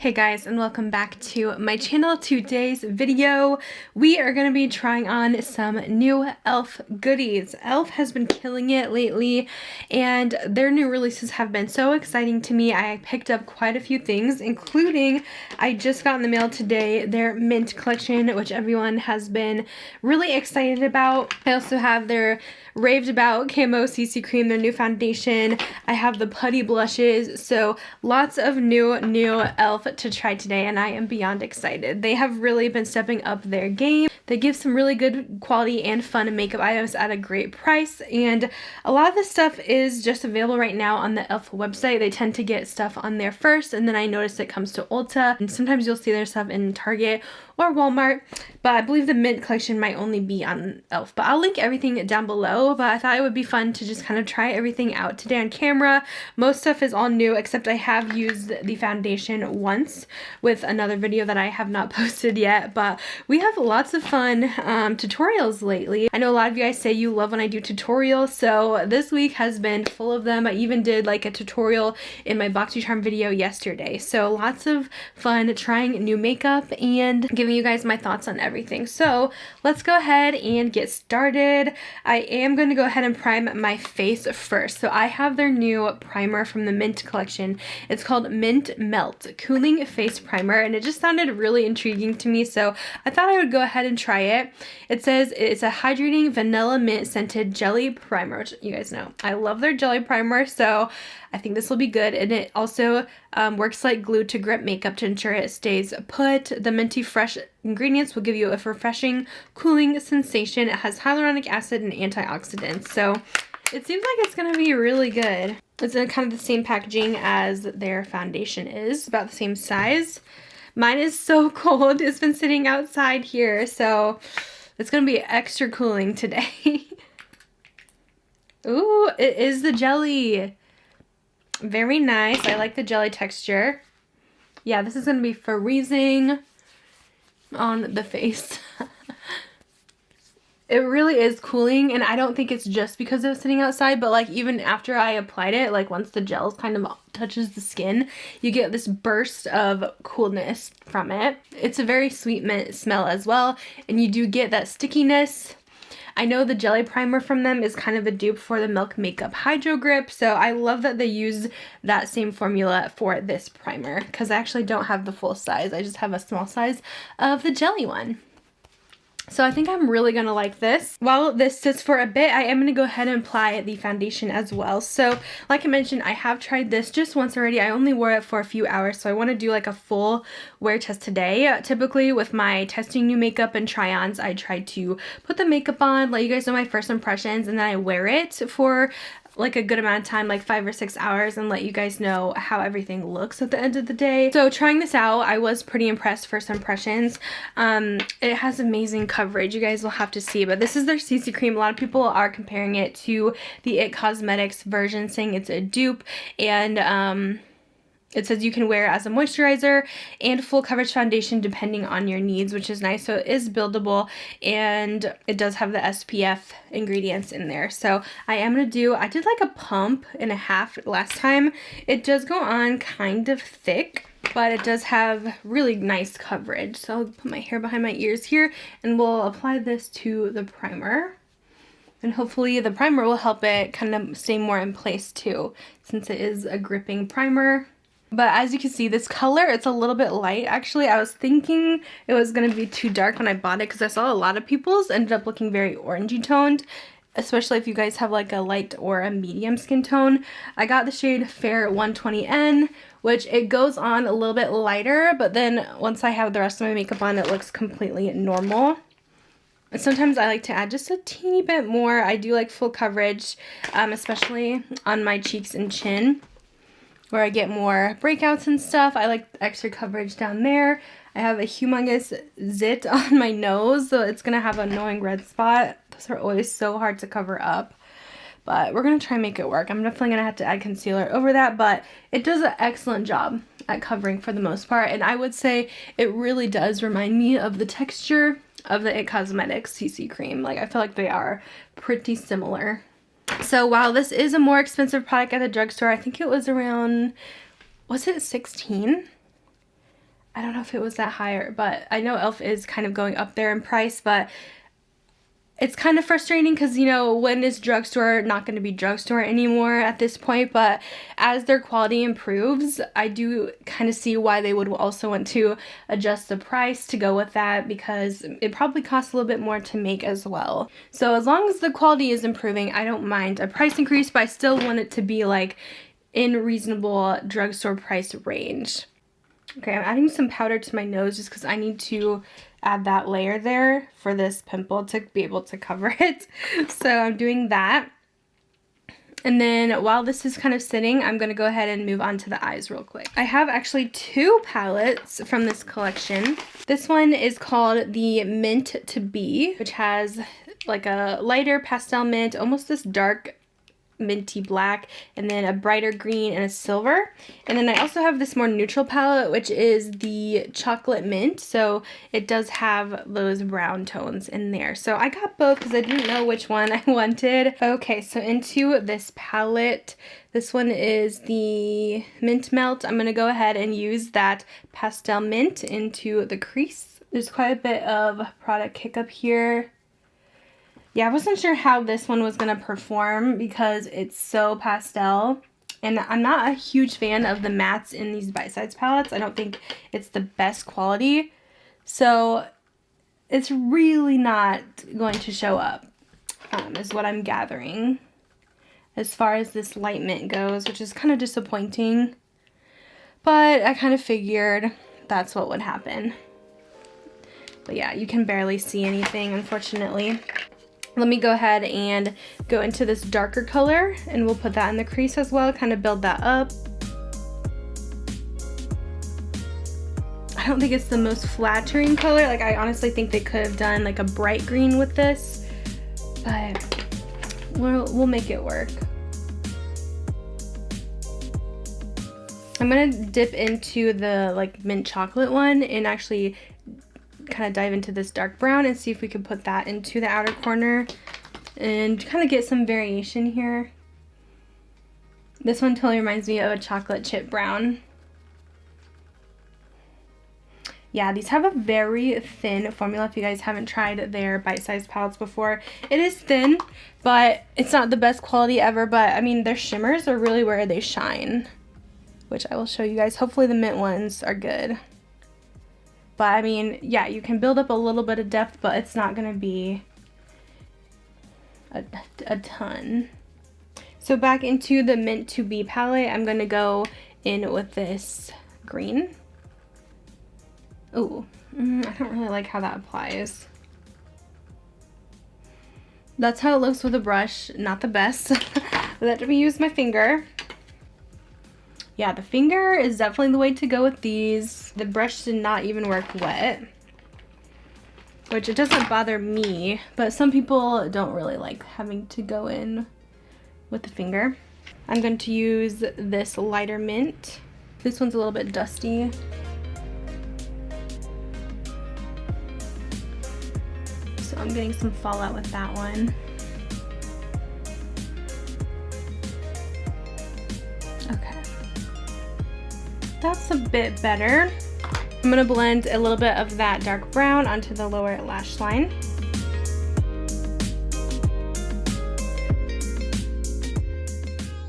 Hey guys, and welcome back to my channel. Today's video, we are going to be trying on some new e.l.f. goodies. e.l.f. has been killing it lately, and their new releases have been so exciting to me. I picked up quite a few things, including I just got in the mail today their Mint collection, which everyone has been really excited about. I also have their raved about Camo CC Cream, their new foundation. I have the Putty blushes, so lots of new e.l.f. to try today, and I am beyond excited. They have really been stepping up their game. They give some really good quality and fun makeup items at a great price, and a lot of this stuff is just available right now on the e.l.f. website. They tend to get stuff on there first, and then I notice it comes to Ulta, and sometimes you'll see their stuff in Target or Walmart, but I believe the Mint collection might only be on e.l.f. But I'll link everything down below, but I thought it would be fun to just kind of try everything out today on camera. Most stuff is all new, except I have used the foundation once with another video that I have not posted yet, but we have lots of fun tutorials lately. I know a lot of you guys say you love when I do tutorials, so this week has been full of them. I even did like a tutorial in my BoxyCharm video yesterday, so lots of fun trying new makeup and giving you guys my thoughts on everything. So let's go ahead and get started. I am going to go ahead and prime my face first. So I have their new primer from the Mint collection. It's called Mint Melt Cooling Face Primer, and it just sounded really intriguing to me, so I thought I would go ahead and try it. It says it's a hydrating vanilla mint scented jelly primer, which you guys know I love their jelly primer, so I think this will be good. And it also works like glue to grip makeup to ensure it stays put. The minty fresh ingredients will give you a refreshing, cooling sensation. It has hyaluronic acid and antioxidants, so it seems like it's going to be really good. It's in kind of the same packaging as their foundation is, about the same size. Mine is so cold. It's been sitting outside here, so it's going to be extra cooling today. Ooh, it is the jelly. Very nice. I like the jelly texture. Yeah, this is going to be freezing on the face. It really is cooling, and I don't think it's just because it was sitting outside, but like even after I applied it, like once the gel kind of touches the skin, you get this burst of coolness from it. It's a very sweet mint smell as well, and you do get that stickiness. I know the jelly primer from them is kind of a dupe for the Milk Makeup Hydro Grip, so I love that they use that same formula for this primer, because I actually don't have the full size. I just have a small size of the jelly one. So I think I'm really going to like this. While this sits for a bit, I am going to go ahead and apply the foundation as well. So like I mentioned, I have tried this just once already. I only wore it for a few hours, so I want to do like a full wear test today. Typically with my testing new makeup and try-ons, I try to put the makeup on, let you guys know my first impressions, and then I wear it for like a good amount of time, like 5 or 6 hours, and let you guys know how everything looks at the end of the day. So trying this out, I was pretty impressed. First impressions. It has amazing coverage. You guys will have to see, but this is their CC cream. A lot of people are comparing it to the IT Cosmetics version, saying it's a dupe, and it says you can wear it as a moisturizer and full coverage foundation depending on your needs, which is nice. So it is buildable, and it does have the SPF ingredients in there. So I did like a pump and a half last time. It does go on kind of thick, but it does have really nice coverage. So I'll put my hair behind my ears here, and we'll apply this to the primer. And hopefully the primer will help it kind of stay more in place too, since it is a gripping primer. But as you can see, this color, it's a little bit light. Actually, I was thinking it was going to be too dark when I bought it, because I saw a lot of people's ended up looking very orangey toned, especially if you guys have like a light or a medium skin tone. I got the shade Fair 120N, which it goes on a little bit lighter, but then once I have the rest of my makeup on, it looks completely normal. And sometimes I like to add just a teeny bit more. I do like full coverage, especially on my cheeks and chin, where I get more breakouts and stuff. I like extra coverage down there. I have a humongous zit on my nose, so it's gonna have an annoying red spot. Those are always so hard to cover up, but we're gonna try and make it work. I'm definitely gonna have to add concealer over that, but it does an excellent job at covering for the most part, and I would say it really does remind me of the texture of the IT Cosmetics CC cream. Like, I feel like they are pretty similar. So while this is a more expensive product at the drugstore, I think it was around, was it $16? I don't know if it was that higher, but I know e.l.f. is kind of going up there in price, but it's kind of frustrating because, you know, when is drugstore not going to be drugstore anymore at this point? But as their quality improves, I do kind of see why they would also want to adjust the price to go with that, because it probably costs a little bit more to make as well. So as long as the quality is improving, I don't mind a price increase, but I still want it to be like in reasonable drugstore price range. Okay, I'm adding some powder to my nose just because I need to add that layer there for this pimple to be able to cover it. So I'm doing that. And then while this is kind of sitting, I'm going to go ahead and move on to the eyes real quick. I have actually two palettes from this collection. This one is called the Mint to Be, which has like a lighter pastel mint, almost this dark minty black, and then a brighter green and a silver. And then I also have this more neutral palette, which is the chocolate mint, so it does have those brown tones in there. So I got both because I didn't know which one I wanted. Okay, so into this palette, this one is the Mint Melt. I'm gonna go ahead and use that pastel mint into the crease. There's quite a bit of product kick up here. Yeah, I wasn't sure how this one was going to perform because it's so pastel. And I'm not a huge fan of the mattes in these Bite Size palettes. I don't think it's the best quality. So it's really not going to show up, is what I'm gathering, as far as this light mint goes, which is kind of disappointing. But I kind of figured that's what would happen. But yeah, you can barely see anything, unfortunately. Let me go ahead and go into this darker color, and we'll put that in the crease as well, kind of build that up. I don't think it's the most flattering color. Like, I honestly think they could have done like a bright green with this, but we'll make it work. I'm gonna dip into the like mint chocolate one and actually kind of dive into this dark brown and see if we can put that into the outer corner and kind of get some variation here. This one totally reminds me of a chocolate chip brown. Yeah, these have a very thin formula if you guys haven't tried their bite-sized palettes before. It is thin, but it's not the best quality ever, but I mean, their shimmers are really where they shine, which I will show you guys. Hopefully the mint ones are good. But I mean, yeah, you can build up a little bit of depth, but it's not going to be a ton. So back into the Mint to Be palette, I'm going to go in with this green. Ooh, I don't really like how that applies. That's how it looks with a brush. Not the best. Let me use my finger. Yeah, the finger is definitely the way to go with these. The brush did not even work wet, which it doesn't bother me, but some people don't really like having to go in with the finger. I'm going to use this lighter mint. This one's a little bit dusty. So I'm getting some fallout with that one. Okay. That's a bit better. I'm gonna blend a little bit of that dark brown onto the lower lash line.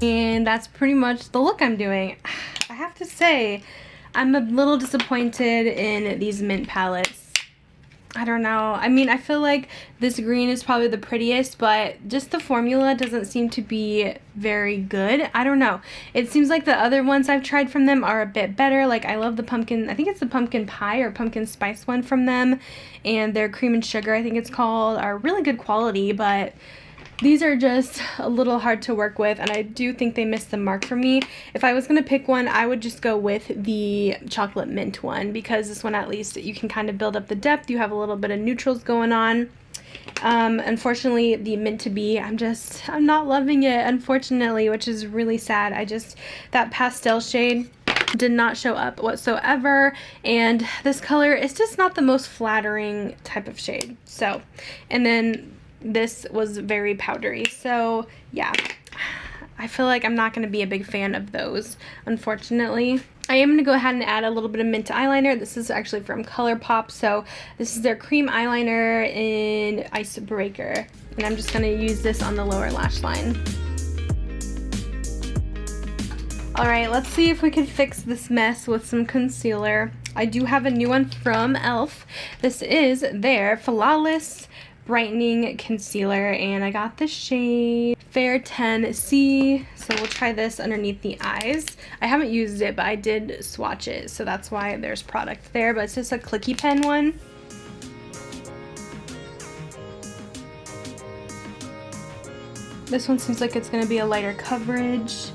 And that's pretty much the look I'm doing. I have to say, I'm a little disappointed in these mint palettes. I don't know. I mean, I feel like this green is probably the prettiest, but just the formula doesn't seem to be very good. I don't know. It seems like the other ones I've tried from them are a bit better. Like, I love the pumpkin, I think it's the pumpkin pie or pumpkin spice one from them, and their cream and sugar, I think it's called, are really good quality, but these are just a little hard to work with, and I do think they missed the mark for me. If I was going to pick one, I would just go with the chocolate mint one, because this one, at least, you can kind of build up the depth. You have a little bit of neutrals going on. Unfortunately, the Mint to Be, I'm not loving it, unfortunately, which is really sad. That pastel shade did not show up whatsoever, and this color is just not the most flattering type of shade. So, and then this was very powdery, so yeah, I feel like I'm not going to be a big fan of those, unfortunately. I am going to go ahead and add a little bit of mint eyeliner. This is actually from ColourPop, so this is their cream eyeliner in Icebreaker. And I'm just going to use this on the lower lash line. Alright, let's see if we can fix this mess with some concealer. I do have a new one from e.l.f. This is their Flawless Brightening Concealer, and I got the shade Fair 10C, so we'll try this underneath the eyes. I haven't used it, but I did swatch it, so that's why there's product there, but it's just a clicky pen one. This one seems like it's going to be a lighter coverage.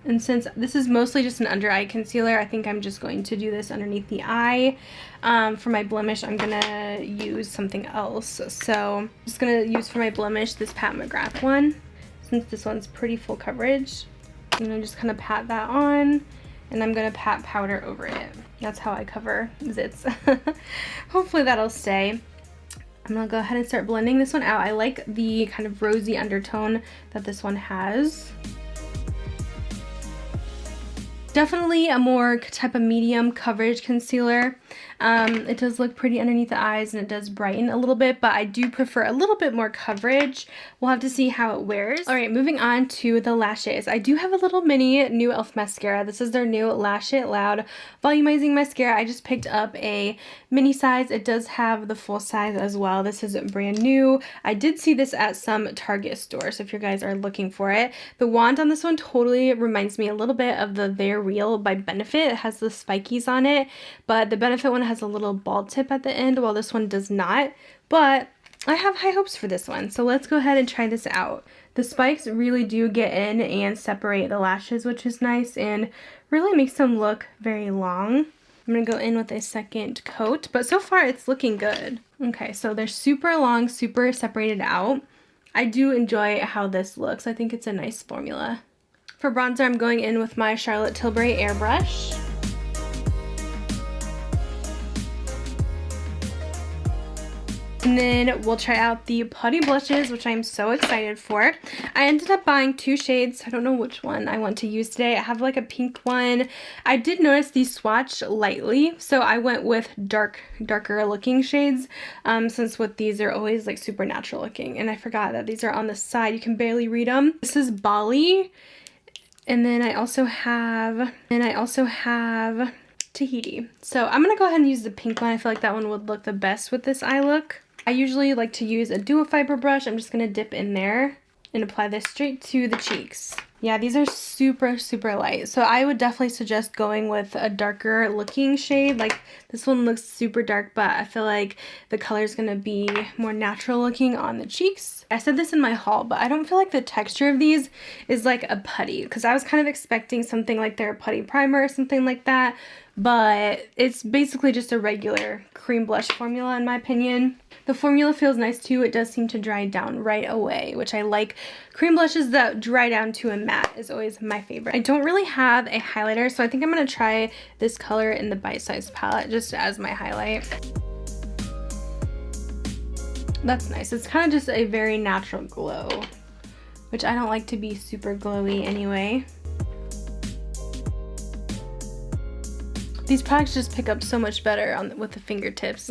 And since this is mostly just an under eye concealer, I think I'm just going to do this underneath the eye. For my blemish, I'm going to use something else. So I'm just going to use for my blemish this Pat McGrath one, since this one's pretty full coverage. I'm going to just kind of pat that on, and I'm going to pat powder over it. That's how I cover zits. Hopefully that'll stay. I'm going to go ahead and start blending this one out. I like the kind of rosy undertone that this one has. Definitely a more type of medium coverage concealer. It does look pretty underneath the eyes, and it does brighten a little bit, but I do prefer a little bit more coverage. We'll have to see how it wears. All right, moving on to the lashes. I do have a little mini new e.l.f. mascara. This is their new Lash It Loud Volumizing Mascara. I just picked up a mini size. It does have the full size as well. This is brand new. I did see this at some Target stores, so if you guys are looking for it. The wand on this one totally reminds me a little bit of the They're Real by Benefit. It has the spikies on it, but the Benefit one has a little bald tip at the end, while this one does not. But I have high hopes for this one, so let's go ahead and try this out. The spikes really do get in and separate the lashes, which is nice and really makes them look very long. I'm going to go in with a second coat, but so far it's looking good. Okay, so they're super long, super separated out. I do enjoy how this looks. I think it's a nice formula. For bronzer, I'm going in with my Charlotte Tilbury airbrush. And then we'll try out the Putty blushes, which I'm so excited for. I ended up buying two shades. I don't know which one I want to use today. I have like a pink one. I did notice these swatch lightly, so I went with darker looking shades, since with these they're always like super natural looking. And I forgot that these are on the side. You can barely read them. This is Bali. And then I also have Tahiti. So I'm going to go ahead and use the pink one. I feel like that one would look the best with this eye look. I usually like to use a duo fiber brush. I'm just going to dip in there and apply this straight to the cheeks. Yeah, these are super, super light. So I would definitely suggest going with a darker looking shade. Like this one looks super dark, but I feel like the color is going to be more natural looking on the cheeks. I said this in my haul, but I don't feel like the texture of these is like a putty, because I was kind of expecting something like their putty primer or something like that, but it's basically just a regular cream blush formula in my opinion. The formula feels nice too. It does seem to dry down right away, which I like. Cream blushes that dry down to a matte is always my favorite. I don't really have a highlighter, so I think I'm going to try this color in the Bite Size palette just as my highlight. That's nice. It's kind of just a very natural glow, which I don't like to be super glowy anyway. These products just pick up so much better with the fingertips.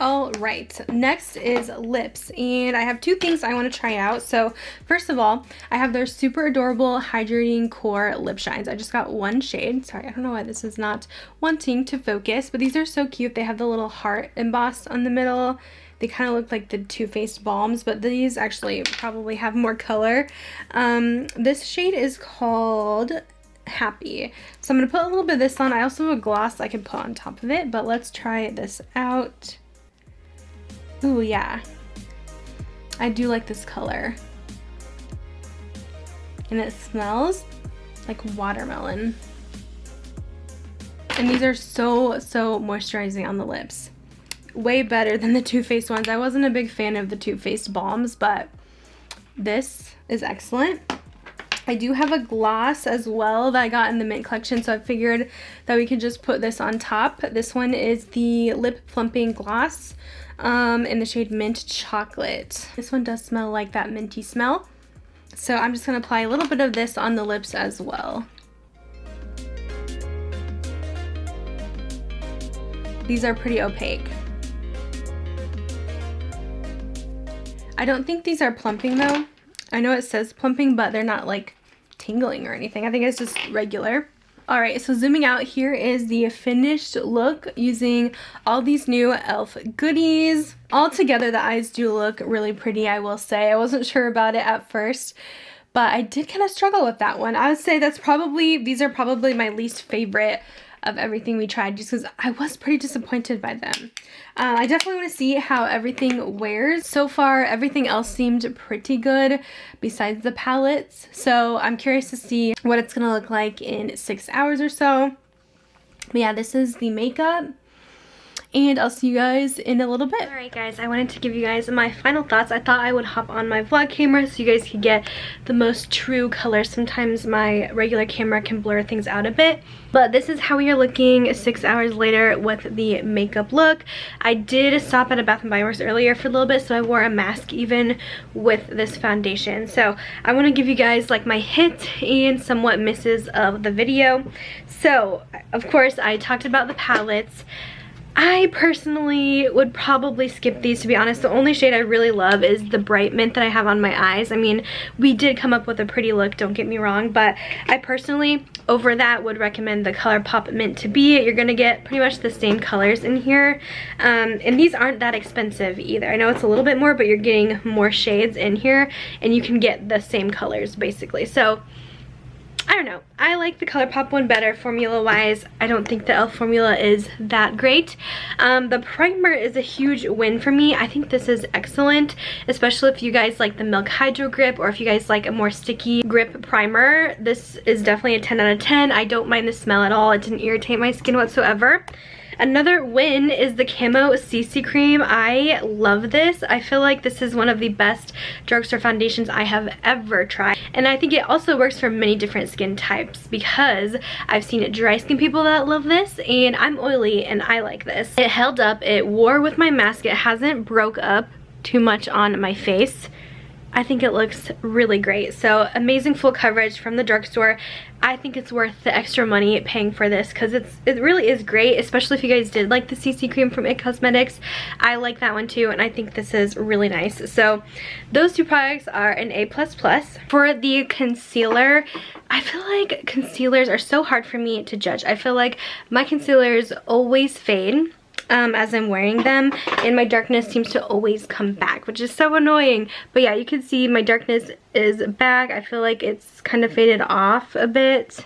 All right, next is lips, and I have two things I want to try out. So first of all, I have their super adorable hydrating core lip shines. I just got one shade. Sorry, I don't know why this is not wanting to focus, but these are so cute. They have the little heart embossed on the middle. They kind of look like the Too Faced balms, but these actually probably have more color. This shade is called Happy. So I'm going to put a little bit of this on. I also have a gloss I can put on top of it, but let's try this out. Ooh, yeah. I do like this color. And it smells like watermelon. And these are so moisturizing on the lips. Way better than the Too Faced ones. I wasn't a big fan of the Too Faced balms, but this is excellent. I do have a gloss as well that I got in the Mint collection, so I figured that we could just put this on top. This one is the Lip Plumping Gloss in the shade Mint Chocolate. This one does smell like that minty smell. So I'm just going to apply a little bit of this on the lips as well. These are pretty opaque. I don't think these are plumping though. I know it says plumping, but they're not like tingling or anything. I think it's just regular. Alright, so zooming out, here is the finished look using all these new e.l.f. goodies. All together, the eyes do look really pretty, I will say. I wasn't sure about it at first, but I did kind of struggle with that one. I would say these are probably my least favorite of everything we tried, just because I was pretty disappointed by them. I definitely want to see how everything wears. So far, everything else seemed pretty good besides the palettes. So I'm curious to see what it's going to look like in 6 hours or so. But yeah, this is the makeup. And I'll see you guys in a little bit. Alright guys, I wanted to give you guys my final thoughts. I thought I would hop on my vlog camera so you guys could get the most true color. Sometimes my regular camera can blur things out a bit. But this is how we are looking 6 hours later with the makeup look. I did stop at a Bath & Body Works earlier for a little bit, so I wore a mask even with this foundation. So I want to give you guys like my hit and somewhat misses of the video. So of course I talked about the palettes. I personally would probably skip these, to be honest. The only shade I really love is the Bright Mint that I have on my eyes. I mean, we did come up with a pretty look, don't get me wrong, but I personally, over that, would recommend the ColourPop Mint to Be. You're gonna get pretty much the same colors in here, and these aren't that expensive either. I know it's a little bit more, but you're getting more shades in here, and you can get the same colors, basically. So I don't know. I like the ColourPop one better formula-wise. I don't think the e.l.f. formula is that great. The primer is a huge win for me. I think this is excellent, especially if you guys like the Milk Hydro Grip or if you guys like a more sticky grip primer. This is definitely a 10 out of 10. I don't mind the smell at all. It didn't irritate my skin whatsoever. Another win is the Camo CC Cream. I love this. I feel like this is one of the best drugstore foundations I have ever tried. And I think it also works for many different skin types because I've seen dry skin people that love this, and I'm oily and I like this. It held up, it wore with my mask, it hasn't broke up too much on my face. I think it looks really great. So amazing full coverage from the drugstore. I think it's worth the extra money paying for this because it really is great, especially if you guys did like the CC cream from IT Cosmetics. I like that one too, and I think this is really nice. So those two products are an A++. For the concealer, I feel like concealers are so hard for me to judge. I feel like my concealers always fade as I'm wearing them, and my darkness seems to always come back, which is so annoying. But yeah, you can see my darkness is back. I feel like it's kind of faded off a bit,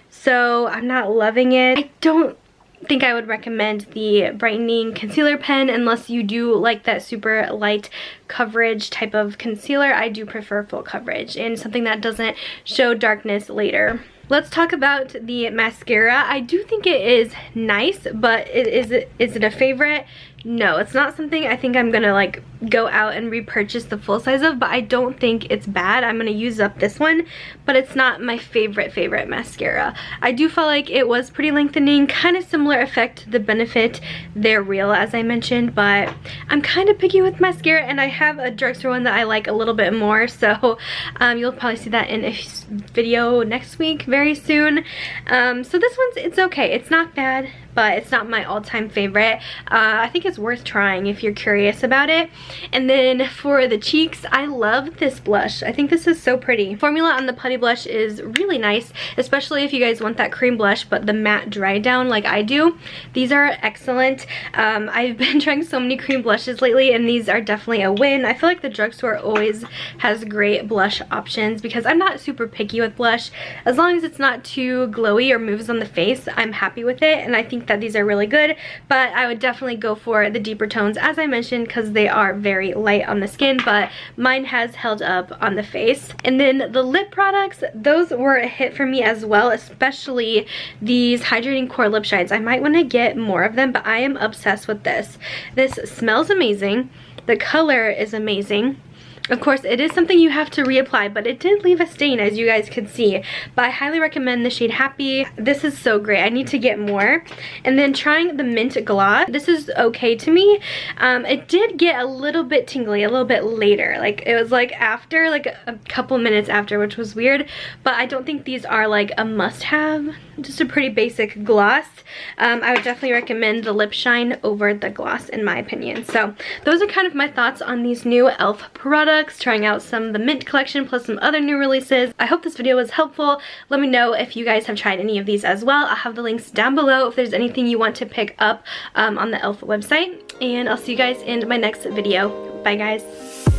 so I'm not loving it. I don't think I would recommend the brightening concealer pen unless you do like that super light coverage type of concealer. I do prefer full coverage and something that doesn't show darkness later. Let's talk about the mascara. I do think it is nice, but is it a favorite? No, it's not something I think I'm gonna like go out and repurchase the full size of, but I don't think it's bad. I'm gonna use up this one, but it's not my favorite mascara. I do feel like it was pretty lengthening, kind of similar effect to the Benefit They're Real, as I mentioned, but I'm kind of picky with mascara, and I have a drugstore one that I like a little bit more, so you'll probably see that in a video next week very soon. So this one's, it's okay. It's not bad, but it's not my all-time favorite. I think it's worth trying if you're curious about it. And then for the cheeks, I love this blush. I think this is so pretty. Formula on the Putty Blush is really nice, especially if you guys want that cream blush but the matte dry down like I do. These are excellent. I've been trying so many cream blushes lately, and these are definitely a win. I feel like the drugstore always has great blush options because I'm not super picky with blush. As long as it's not too glowy or moves on the face, I'm happy with it, and I think that these are really good, but I would definitely go for the deeper tones, as I mentioned, because they are very light on the skin, but mine has held up on the face. And then the lip products, those were a hit for me as well, especially these Hydrating Core Lip Shines. I might want to get more of them, but I am obsessed with this. This smells amazing. The color is amazing. Of course, it is something you have to reapply, but it did leave a stain, as you guys could see. But I highly recommend the shade Happy. This is so great. I need to get more. And then trying the Mint Gloss. This is okay to me. It did get a little bit tingly a little bit later. Like, it was like after, like a couple minutes after, which was weird. But I don't think these are like a must-have. Just a pretty basic gloss. I would definitely recommend the Lip Shine over the gloss, in my opinion. So those are kind of my thoughts on these new e.l.f. products, trying out some of the Mint collection plus some other new releases. I hope this video was helpful. Let me know if you guys have tried any of these as well. I'll have the links down below if there's anything you want to pick up on the e.l.f. website. And I'll see you guys in my next video. Bye guys.